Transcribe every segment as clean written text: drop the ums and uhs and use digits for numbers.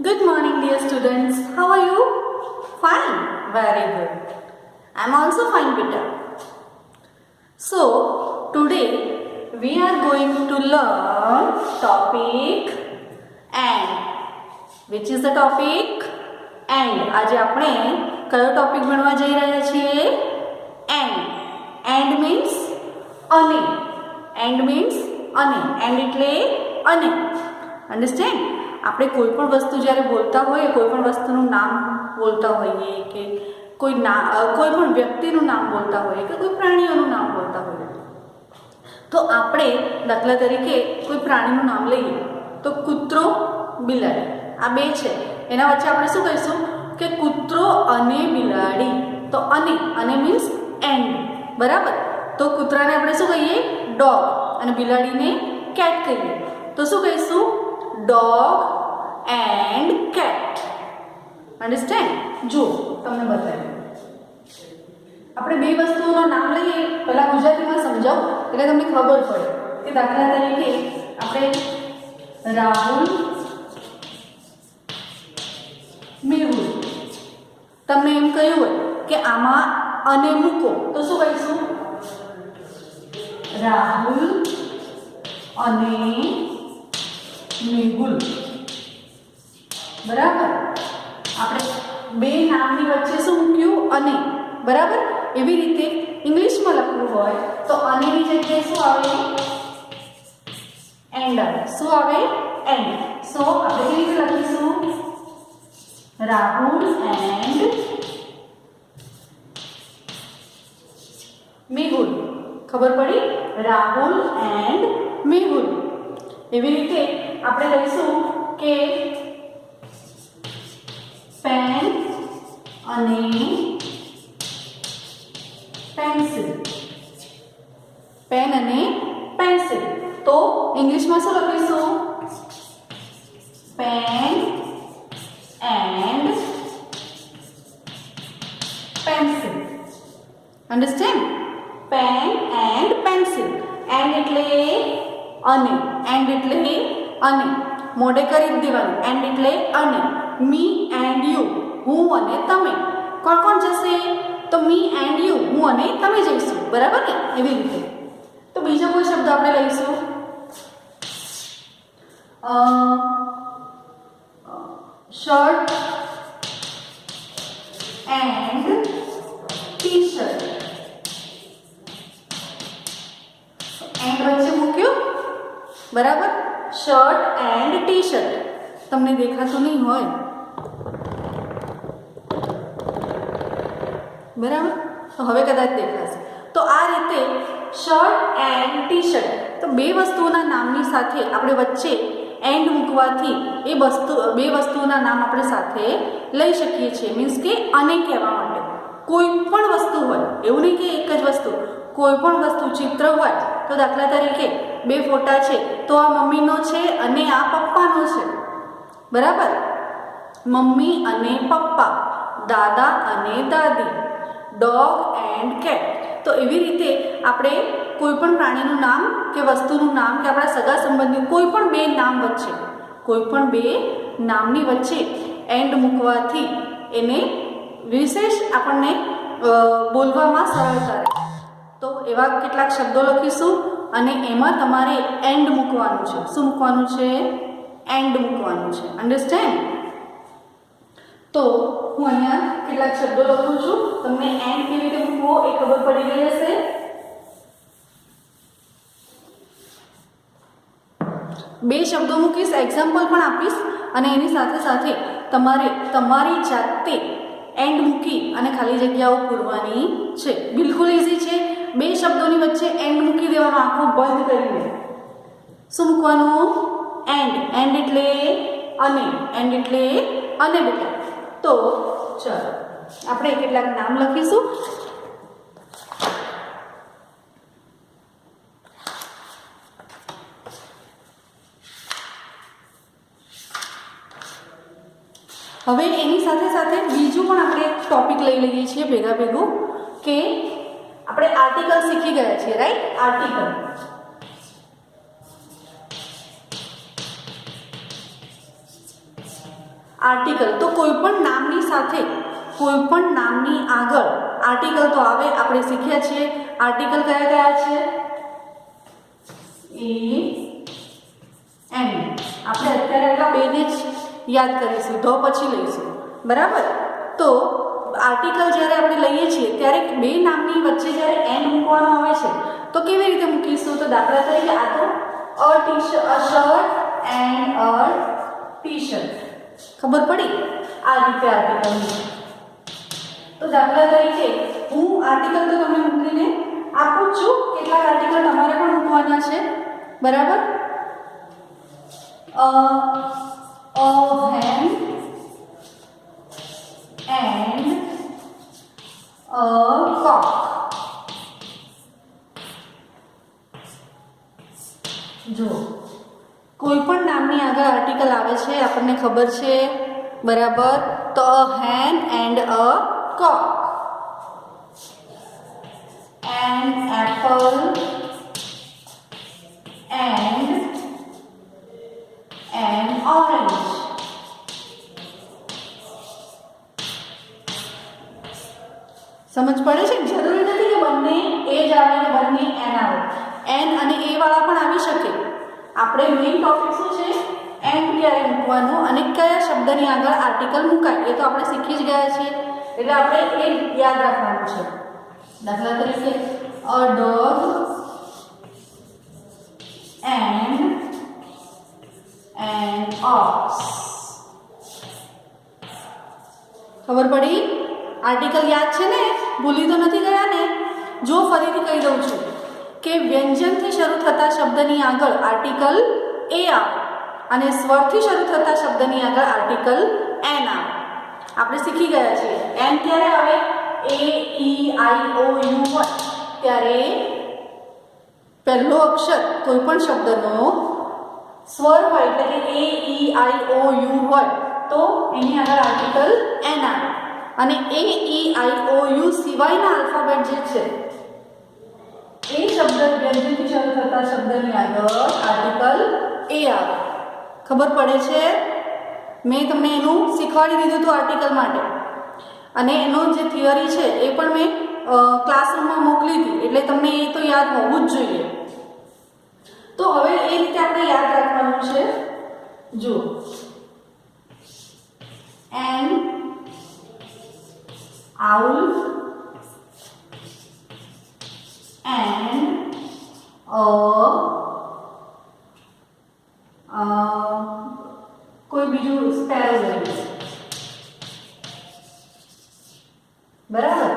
Good morning, dear students. How are you? Fine. Very good. I am also fine, beta. So, today we are going to learn topic and. Which is the topic? And. આજે આપણે કયો topic ભણવા જઈ રહ્યા છીએ? And. And means અને. And means અને. And એટલે અને. Understand? આપણે કોઈ પણ વસ્તુ જ્યારે બોલતા હોઈએ, કોઈ પણ વસ્તુનું નામ બોલતા હોઈએ કે કોઈ પણ વ્યક્તિનું નામ બોલતા હોઈએ કે કોઈ પ્રાણીઓનું નામ બોલતા હોઈએ, તો આપણે દાખલા તરીકે કોઈ પ્રાણીનું નામ લઈએ તો કૂતરો, બિલાડી આ બે છે, એના વચ્ચે આપણે શું કહીશું કે કૂતરો અને બિલાડી. તો અને મીન્સ એન્ડ, બરાબર. તો કૂતરાને આપણે શું કહીએ? ડોગ. અને બિલાડીને કેટ કહીએ તો શું કહીશું? Dog and cat. અન્ડરસ્ટેન્ડ? જો તમને બતાવ્યું, આપણે બે વસ્તુઓના નામ લઈએ, પહેલા ગુજરાતીમાં સમજાવું એટલે તમને ખબર પડે કે દાખલા તરીકે આપણે રાહુલ, મેહુલ, તમને એમ કહ્યું હોય કે આમાં અને મૂકો તો શું કહીશું? રાહુલ અને મેહુલ. બરાબર. આપણે બે નામની વચ્ચે શું મૂક્યું? અને. બરાબર. એવી રીતે ઇંગ્લિશમાં લખવું હોય તો અનેની જગ્યાએ શું આવે? એન્ડ આવે. શું આવે? એન્ડ. સો આપણે કેવી રીતે લખીશું? રાહુલ એન્ડ મેહુલ. ખબર પડી? રાહુલ એન્ડ મેહુલ. એવી રીતે આપણે લઈશું કે પેન અને પેન્સિલ. પેન અને પેન્સિલ. તો ઇંગ્લિશમાં શું લખીશું? Pen and pencil. Understand? Pen and pencil. And એટલે અને. એન્ડ એટલે અને. મોઢે કરી જ દેવાનું. એન્ડ એટલે અને. મી એન્ડ યુ, હું અને તમે. કોણ કોણ જશે? તો મી એન્ડ યુ, હું અને તમે જઈશું. બરાબર ને? એવી રીતે. તો બીજો કોઈ શબ્દ આપણે લઈશું. Shirt and T shirt. And વચ્ચે મૂક્યું. બરાબર. Shirt and T shirt. તમને દેખાતું નહીં હોય, બરાબર? તો હવે કદાચ દેખાશે. તો આ રીતે શર્ટ એન્ડ ટી શર્ટ. તો બે વસ્તુઓના નામની સાથે આપણે વચ્ચે એન્ડ મૂકવાથી એ બે વસ્તુઓના નામ આપણે સાથે લઈ શકીએ છીએ. મીન્સ કે અને કહેવા માટે કોઈ પણ વસ્તુ હોય, એવું નહીં કે એક જ વસ્તુ, કોઈ પણ વસ્તુ, ચિત્ર હોય તો દાખલા તરીકે બે ફોટા છે તો આ મમ્મીનો છે અને આ પપ્પાનો છે. બરાબર. મમ્મી અને પપ્પા, દાદા અને દાદી, ડોગ એન્ડ કેટ. તો એવી રીતે આપણે કોઈ પણ પ્રાણીનું નામ કે વસ્તુનું નામ કે આપણા સગા સંબંધી કોઈ પણ બે નામ વચ્ચે, કોઈ પણ બે નામની વચ્ચે એન્ડ મૂકવાથી એને વિશેષ આપણને બોલવામાં સરળતા રહે. તો એવા કેટલાક શબ્દો લખીશું અને એમાં તમારે એન્ડ મૂકવાનું છે. શું મૂકવાનું છે? એન્ડ મૂકવાનું છે. અન્ડરસ્ટેન્ડ? તો હું અહીંયા કેટલાક શબ્દો લખું છું. તમને એન્ડ કેવી રીતે મૂકવો એ ખબર પડી ગઈ હશે. બે શબ્દો મૂકીશ, એક્ઝામ્પલ પણ આપીશ અને એની સાથે સાથે તમારે તમારી જાતે એન્ડ મૂકી અને ખાલી જગ્યાઓ પૂરવાની છે. બિલકુલ ઇઝી છે. બે શબ્દોની વચ્ચે એન્ડ મૂકી દેવાનો, આંખો બંધ કરીને. શું મૂકવાનું? એન્ડ. એન્ડ એટલે અને. એન્ડ એટલે અને બેટા. તો ચલો આપણે કેટલાક નામ લખીશું. હવે એની સાથે સાથે બીજું પણ આપણે ટોપિક લઈ લઈએ છીએ ભેગા ભેગું કે આપણે આર્ટિકલ શીખી ગયા છીએ, રાઈટ? આર્ટિકલ. આર્ટિકલ તો કોઈ પણ નામની સાથે કોઈ પણ નામની આગળ આર્ટિકલ તો આવે. આપણે શીખ્યા છીએ આર્ટિકલ કયા કયા છે? A N. આપણે અત્યારે એટલા બેને જ યાદ કરીશું, ધ પછી લઈશું. બરાબર? તો આર્ટિકલ જ્યારે આપણે લઈએ છીએ ત્યારે બે નામની વચ્ચે જ્યારે એન મૂકવાનો આવે છે તો કેવી રીતે મૂકીશું? તો દાખલા તરીકે આ તો a shirt and a t-shirt. ખબર પડી? આ રીતે આર્ટિકલ. તો દાખલા તરીકે હું આર્ટિકલ તો તમને મૂકીને આપું છું, કેટલાક આર્ટિકલ તમારે પણ મૂકવાના છે. બરાબર? a hen and a cock. જો કોઈ પણ નામની આગળ આર્ટિકલ આવે છે, આપણને ખબર છે. બરાબર? તો a hen and a cock, an apple and an orange. સમજ પડે છે? જરૂરી નથી કે બંને એ જ આવે કે બંને એન આવે. એન અને એ વાળા પણ આવી શકે. આપણે મેઇન ટોપિક શું છે? એન ક્યારે મૂકવાનું અને કયા શબ્દની આગળ આર્ટિકલ મુકાય એ તો આપણે શીખી જ ગયા છીએ. એટલે આપણે એ યાદ રાખવાનું છે. દાખલા તરીકે a dog and an ox. ખબર પડી? આર્ટિકલ યાદ છે ને? ભૂલી તો નથી ગયા ને? જો ફરીથી કહી દઉં છું કે વ્યંજનથી શરૂ થતા શબ્દની આગળ આર્ટિકલ એ આવે અને સ્વરથી શરૂ થતા શબ્દની આગળ આર્ટિકલ એન આવે. આપણે શીખી ગયા છીએ. એન ક્યારે આવે? એ ઈ આઈ ઓ યુ હોય ત્યારે પહેલો અક્ષર કોઈ પણ શબ્દનો સ્વર હોય એટલે કે એ ઈ આઈ ઓ યુ હોય તો એની આગળ આર્ટિકલ એન આવે. અને એ ઈ આઈ ઓ યુ સિવાયના આલ્ફાબેટ જે છે એ શબ્દ વ્યંજનથી શરૂ થતા શબ્દની આગળ આર્ટિકલ એ આવે. ખબર પડે છે? મેં તમને એનું શીખવાડી દીધું હતું આર્ટિકલ માટે અને એનો જે થિયરી છે એ પણ મેં ક્લાસરૂમમાં મોકલી હતી. એટલે તમને એ તો યાદ હોવું જ જોઈએ. તો હવે એ રીતે આપણે યાદ રાખવાનું છે. જો એન owl and કોઈ બીજું સ્પેરો લઈએ. બરાબર?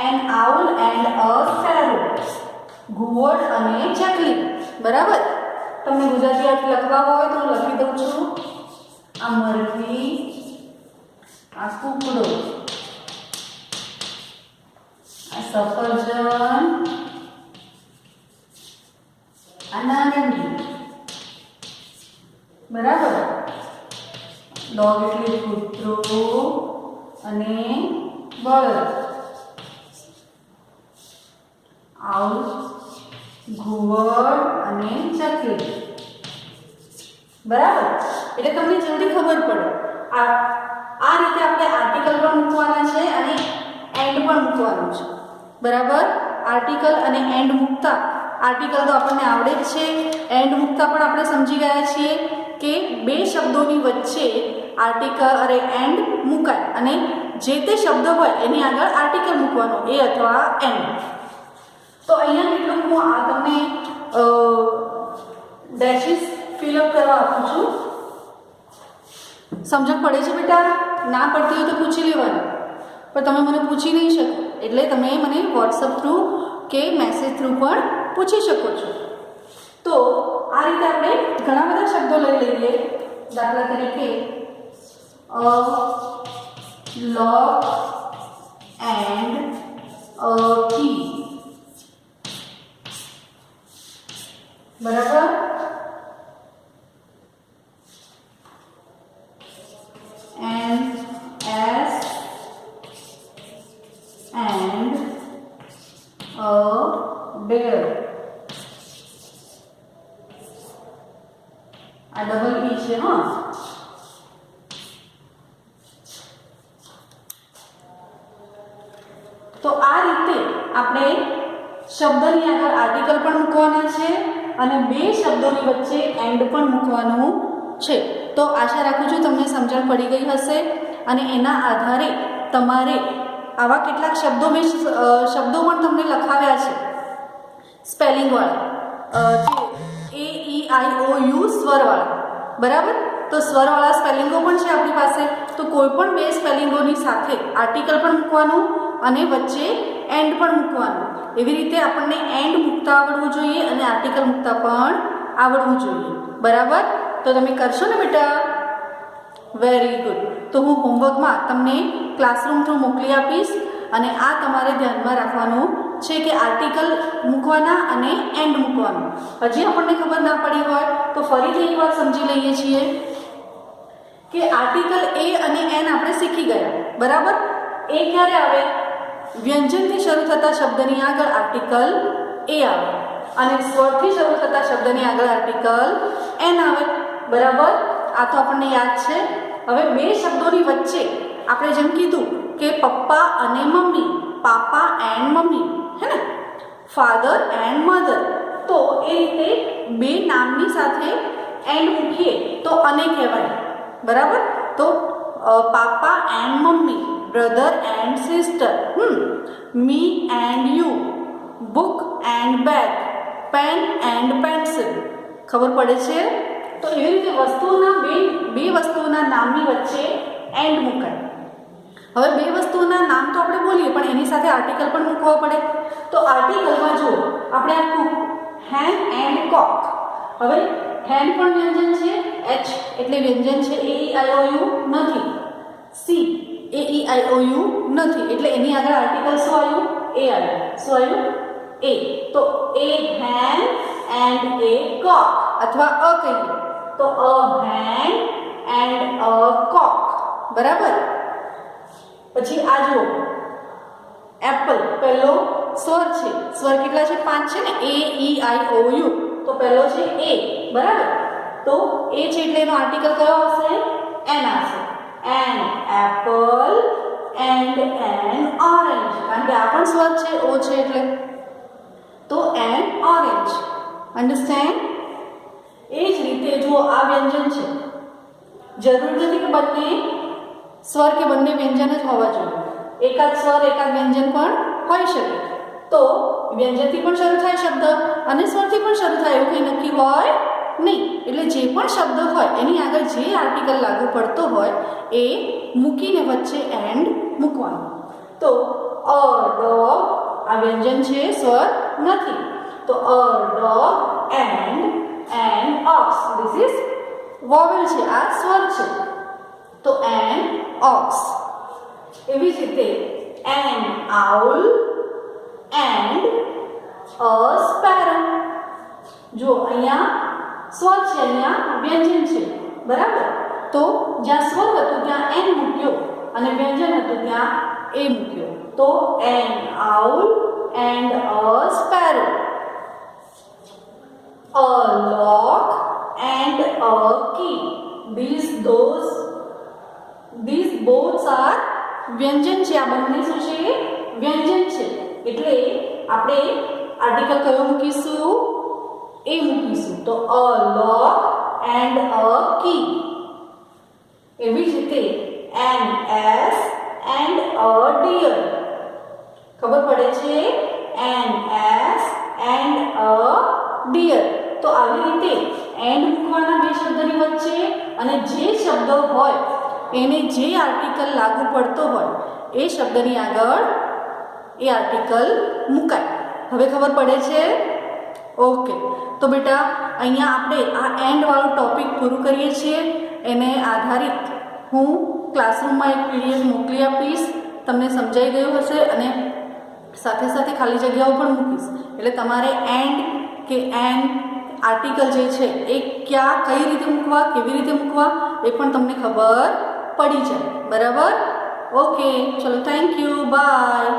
An owl and a sparrow. ઘુવડ અને ચકલી. બરાબર? તમને ગુજરાતી અર્થ લખવા હોય તો હું લખી દઉં છું. આ મરઘી, આ કૂકડો, આ સફરજન, આ નારંગી. બરાબર? ડોગ એટલે કૂતરો અને બળદ. આઉલ ઘુવડ અને ચકલી. બરાબર? એટલે તમને જલ્દી ખબર પડે. આ રીતે આપણે આર્ટિકલ પણ મૂકવાના છે અને એન્ડ પણ મૂકવાનું છે. બરાબર? આર્ટિકલ અને એન્ડ મૂકતા આર્ટિકલ તો આપણને આવડે જ છે. એન્ડ મૂકતા પણ આપણે સમજી ગયા છીએ કે બે શબ્દોની વચ્ચે આર્ટિકલ અરે એન્ડ મુકાય અને જે તે શબ્દ હોય એની આગળ આર્ટિકલ મૂકવાનો એ અથવા એન્ડ. તો અહીંયા કેટલું હું આ તમને ડેશિસ ફિલઅપ કરવા આપું છું. સમજણ પડે છે બેટા? ના પડતી હોય તો પૂછી લેવાનું, પણ તમે મને પૂછી નહીં શકો. એટલે તમે મને વોટ્સઅપ થ્રુ કે મેસેજ થ્રુ પણ પૂછી શકો છો. તો આ રીતે આપણે ઘણા બધા શબ્દો લઈ લઈએ. દાખલા તરીકે lock and a key. બરાબર? and as and a bear. આ ડબલ ઈ છે. હા, શબ્દની આગળ આર્ટિકલ પણ મૂકવાના છે અને બે શબ્દોની વચ્ચે એન્ડ પણ મૂકવાનું છે. તો આશા રાખું છું તમને સમજણ પડી ગઈ હશે અને એના આધારે તમારે આવા કેટલાક શબ્દો પણ તમને લખાવ્યા છે સ્પેલિંગવાળા, જે AEIOU સ્વરવાળા, બરાબર. તો સ્વરવાળા સ્પેલિંગો પણ છે આપણી પાસે. તો કોઈ પણ બે સ્પેલિંગોની સાથે આર્ટિકલ પણ મૂકવાનું અને વચ્ચે એન્ડ પણ મૂકવાનું. એવી રીતે આપણને એન્ડ મૂકતા આવડવું જોઈએ અને આર્ટિકલ મૂકતા પણ આવડવું જોઈએ, બરાબર. તો તમે કરશો ને બેટા? Very good. તો હું હોમવર્કમાં તમને ક્લાસરૂમ થ્રુ મોકલી આપીશ અને આ તમારે ધ્યાનમાં રાખવાનું છે કે આર્ટિકલ મૂકવાના અને એન્ડ મૂકવાનું. હજી આપણને ખબર ના પડી હોય તો ફરીથી એકવાર સમજી લઈએ છીએ કે આર્ટિકલ એ અને એન આપણે શીખી ગયા, બરાબર. એ ક્યારે આવે? વ્યંજનથી શરૂ થતા શબ્દની આગળ આર્ટિકલ એ આવે અને સ્વરથી શરૂ થતા શબ્દની આગળ આર્ટિકલ એન આવે, બરાબર. આ તો આપણને યાદ છે. હવે બે શબ્દોની વચ્ચે આપણે જેમ કીધું કે પપ્પા અને મમ્મી, પાપા એન્ડ મમ્મી, હે ને, ફાધર એન્ડ મધર. તો એ રીતે બે નામની સાથે એન્ડ મૂકીએ તો અને કહેવાય, બરાબર. તો papa and mummy, brother and sister, me and you, book and bag, pen and pencil. ખબર પડે છે? તો એવી રીતે બે વસ્તુઓના નામની વચ્ચે એન્ડ મુકાય. હવે બે વસ્તુઓના નામ તો આપણે બોલીએ પણ એની સાથે આર્ટિકલ પણ મૂકવો પડે. તો આર્ટિકલમાં જુઓ આપણે આ કુક, હેન એન્ડ કોક. હવે હેન પણ વ્યંજન છે, એચ એટલે વ્યંજન છે, AEIOU નથી, સી AEIOU નથી, એટલે એની આગળ આર્ટિકલ શું આવ્યું? એ આવ્યું. શું આવ્યું? એ. તો એ હેન એન્ડ એ કોક, અથવા અ કહીએ તો અ હેન એન્ડ અ કોક, બરાબર. પછી આ જુઓ એપલ, પહેલો સ્વર છે. સ્વર કેટલા છે? 5 છે ને, AEIOU. તો પહેલો છે એ, બરાબર. તો એ છે એટલે એનો આર્ટિકલ કયો આવશે? એન આવશે. An apple and N orange, કારણ કે આ પણ સ્વર છે, ઓ છે એટલે. તો એન ઓરેન્જ. અન્ડરસ્ટેન્ડ? એ જ રીતે જુઓ આ વ્યંજન છે. જરૂર નથી કે બંને સ્વર કે બંને વ્યંજન જ હોવા જોઈએ. એકાદ સ્વર એકાદ વ્યંજન પણ હોઈ શકે. તો વ્યંજનથી પણ શરૂ થાય શબ્દ અને સ્વરથી પણ શરૂ થાય એવું કંઈ નક્કી હોય નહીં. એટલે જે પણ શબ્દ હોય એની આગળ જે આર્ટિકલ લાગુ પડતો હોય એ મૂકીને વચ્ચે એન્ડ મૂકવાનું. તો અ ડોગ, આ વ્યંજન છે, સ્વર નથી. તો a dog and an ox, this is vowel છે, આ સ્વર છે. તો એન ઓક્સ. એવી જ રીતે an owl and a sparrow. જો અહીંયા સ્વર છે, અહીંયા વ્યંજન છે, બરાબર. તો જ્યાં સ્વર હતું ત્યાં એન મૂક્યો અને વ્યંજન હતું ત્યાં એ મૂક્યો. તો an owl and a sparrow. A lock and a key. These both are વ્યંજન છે. આ બંને શું છે? વ્યંજન છે. એટલે આપણે આર્ટિકલ કયો મૂકીશું? એ મૂકીશું. તો a lock and a key. એવી જ રીતે an ass and a deer. ખબર પડે છે? an ass and a deer. તો આવી રીતે એન્ડ મૂકવાના બે શબ્દની વચ્ચે અને જે શબ્દ હોય એને જે આર્ટિકલ લાગુ પડતો હોય એ શબ્દની આગળ એ આર્ટિકલ મુકાય. હવે ખબર પડે છે? ઓકે. તો બેટા અહીંયા આપણે આ એન્ડ વાળું ટોપિક પૂરું કરીએ છીએ. એને આધારિત હું ક્લાસરૂમમાં એક PDF મોકલી આપીશ. તમને સમજાઈ ગયું હશે અને સાથે સાથે ખાલી જગ્યાઓ પણ મૂકીશ. એટલે તમારે એન્ડ કે એન આર્ટિકલ જે છે એ ક્યાં કઈ રીતે મૂકવા, કેવી રીતે મૂકવા એ પણ તમને ખબર પડી જાય, બરાબર. ઓકે, ચલો, થેન્ક યુ, બાય.